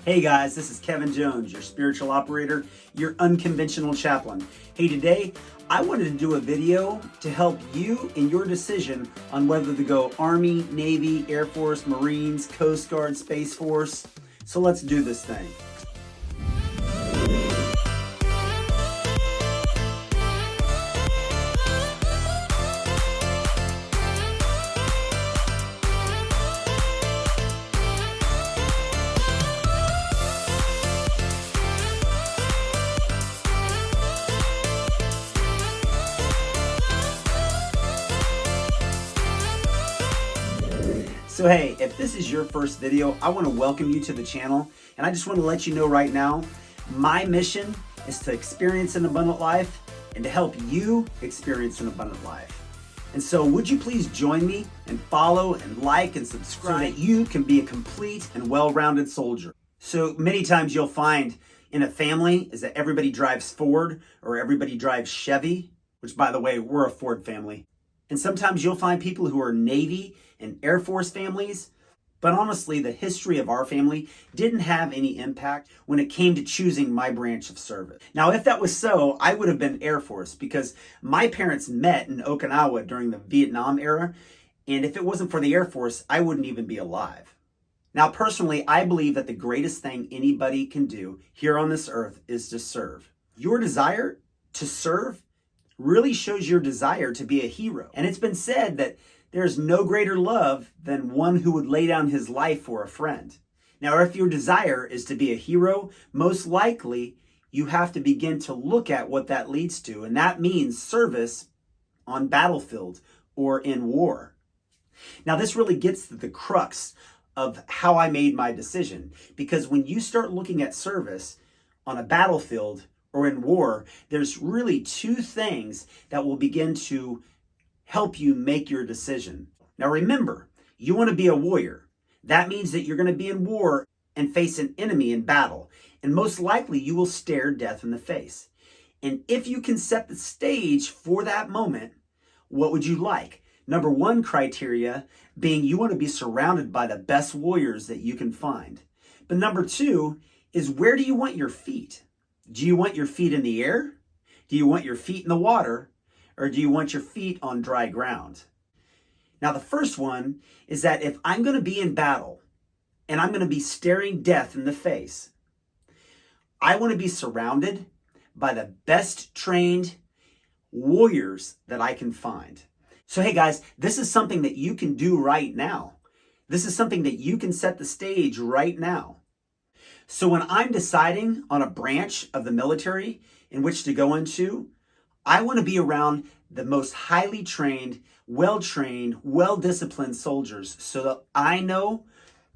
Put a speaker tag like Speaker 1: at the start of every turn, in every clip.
Speaker 1: Hey guys, this is Kevin Jones, your spiritual operator, your unconventional chaplain. Hey, today I wanted to do a video to help you in your decision on whether to go Army, Navy, Air Force, Marines, Coast Guard, Space Force. So let's do this thing. So hey, if this is your first video, I want to welcome you to the channel, and I just want to let you know right now, my mission is to experience an abundant life and to help you experience an abundant life. And so would you please join me and follow and like and subscribe so that you can be a complete and well-rounded soldier. So many times you'll find in a family is that everybody drives Ford or everybody drives Chevy, which by the way, we're a Ford family. And sometimes you'll find people who are Navy and Air Force families, but honestly, the history of our family didn't have any impact when it came to choosing my branch of service. Now, if that was so, I would have been Air Force because my parents met in Okinawa during the Vietnam era, and if it wasn't for the Air Force, I wouldn't even be alive. Now, personally, I believe that the greatest thing anybody can do here on this earth is to serve. Your desire to serve really shows your desire to be a hero. And it's been said that there's no greater love than one who would lay down his life for a friend. Now, if your desire is to be a hero, most likely you have to begin to look at what that leads to. And that means service on battlefield or in war. Now, this really gets to the crux of how I made my decision. Because when you start looking at service on a battlefield or in war, there's really two things that will begin to help you make your decision. Now remember, you want to be a warrior. That means that you're going to be in war and face an enemy in battle. And most likely you will stare death in the face. And if you can set the stage for that moment, what would you like? Number one criteria being you want to be surrounded by the best warriors that you can find. But number two is, where do you want your feet? Do you want your feet in the air? Do you want your feet in the water? Or do you want your feet on dry ground? Now, the first one is that if I'm going to be in battle and I'm going to be staring death in the face, I want to be surrounded by the best trained warriors that I can find. So, hey guys, this is something that you can do right now. This is something that you can set the stage right now. So when I'm deciding on a branch of the military in which to go into, I want to be around the most highly trained, well-trained, well-disciplined soldiers so that I know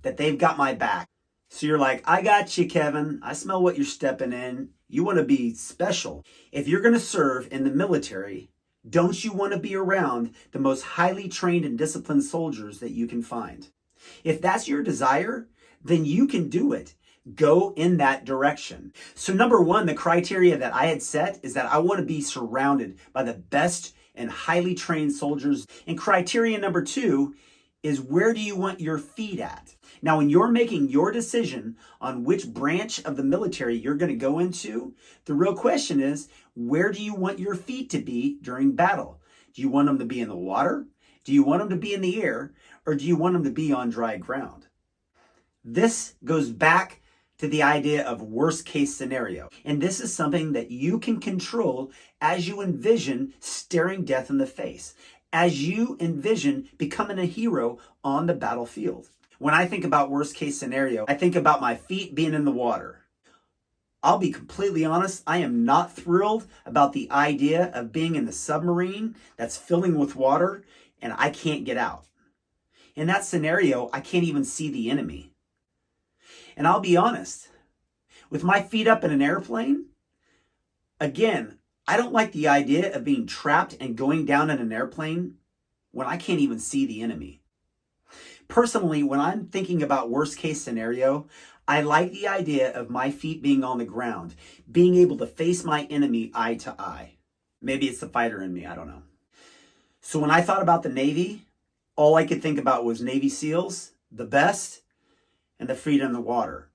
Speaker 1: that they've got my back. So you're like, I got you, Kevin. I smell what you're stepping in. You want to be special. If you're going to serve in the military, don't you want to be around the most highly trained and disciplined soldiers that you can find? If that's your desire, then you can do it. Go in that direction. So number one, the criteria that I had set is that I want to be surrounded by the best and highly trained soldiers. And criteria number two is, where do you want your feet at? Now, when you're making your decision on which branch of the military you're going to go into, the real question is, where do you want your feet to be during battle? Do you want them to be in the water? Do you want them to be in the air? Or do you want them to be on dry ground? This goes back to the idea of worst case scenario. And this is something that you can control as you envision staring death in the face, as you envision becoming a hero on the battlefield. When I think about worst case scenario, I think about my feet being in the water. I'll be completely honest, I am not thrilled about the idea of being in the submarine that's filling with water and I can't get out. In that scenario, I can't even see the enemy. And I'll be honest, with my feet up in an airplane, again, I don't like the idea of being trapped and going down in an airplane when I can't even see the enemy. Personally, when I'm thinking about worst case scenario, I like the idea of my feet being on the ground, being able to face my enemy eye to eye. Maybe it's the fighter in me, I don't know. So when I thought about the Navy, all I could think about was Navy SEALs, the best, and the feet in the water.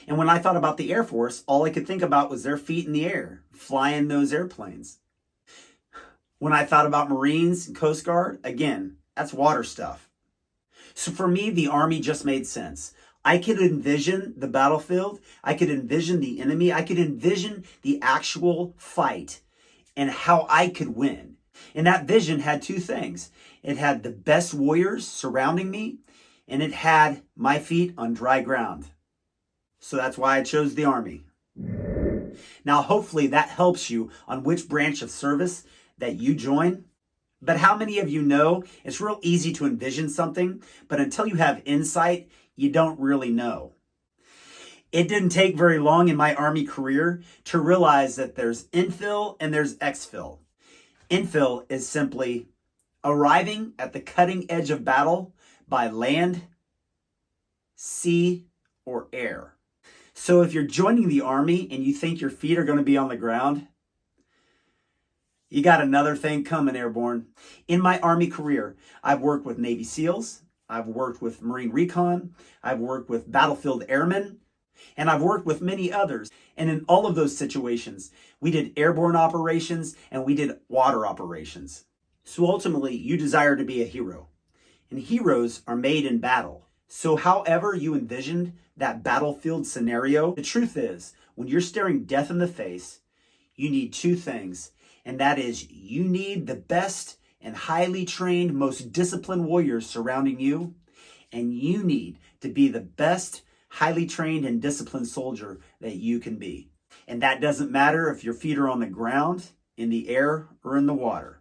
Speaker 1: And when I thought about the Air Force, all I could think about was their feet in the air, flying those airplanes. When I thought about Marines and Coast Guard, again, that's water stuff. So for me, the Army just made sense. I could envision the battlefield. I could envision the enemy. I could envision the actual fight and how I could win. And that vision had two things. It had the best warriors surrounding me, and it had my feet on dry ground. So that's why I chose the Army. Now, hopefully that helps you on which branch of service that you join. But how many of you know it's real easy to envision something, but until you have insight, you don't really know. It didn't take very long in my Army career to realize that there's infill and there's exfil. Infill is simply arriving at the cutting edge of battle by land, sea, or air. So if you're joining the Army and you think your feet are going to be on the ground, you got another thing coming, Airborne. In my Army career, I've worked with Navy SEALs, I've worked with Marine Recon, I've worked with battlefield airmen, and I've worked with many others. And in all of those situations, we did airborne operations and we did water operations. So ultimately, you desire to be a hero. And heroes are made in battle. So however you envisioned that battlefield scenario, the truth is, when you're staring death in the face, you need two things. And that is, you need the best and highly trained, most disciplined warriors surrounding you. And you need to be the best, highly trained and disciplined soldier that you can be. And that doesn't matter if your feet are on the ground, in the air, or in the water.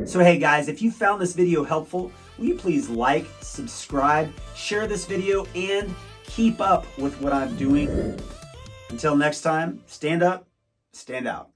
Speaker 1: So hey guys, if you found this video helpful, will you please like, subscribe, share this video, and keep up with what I'm doing. Until next time, stand up, stand out.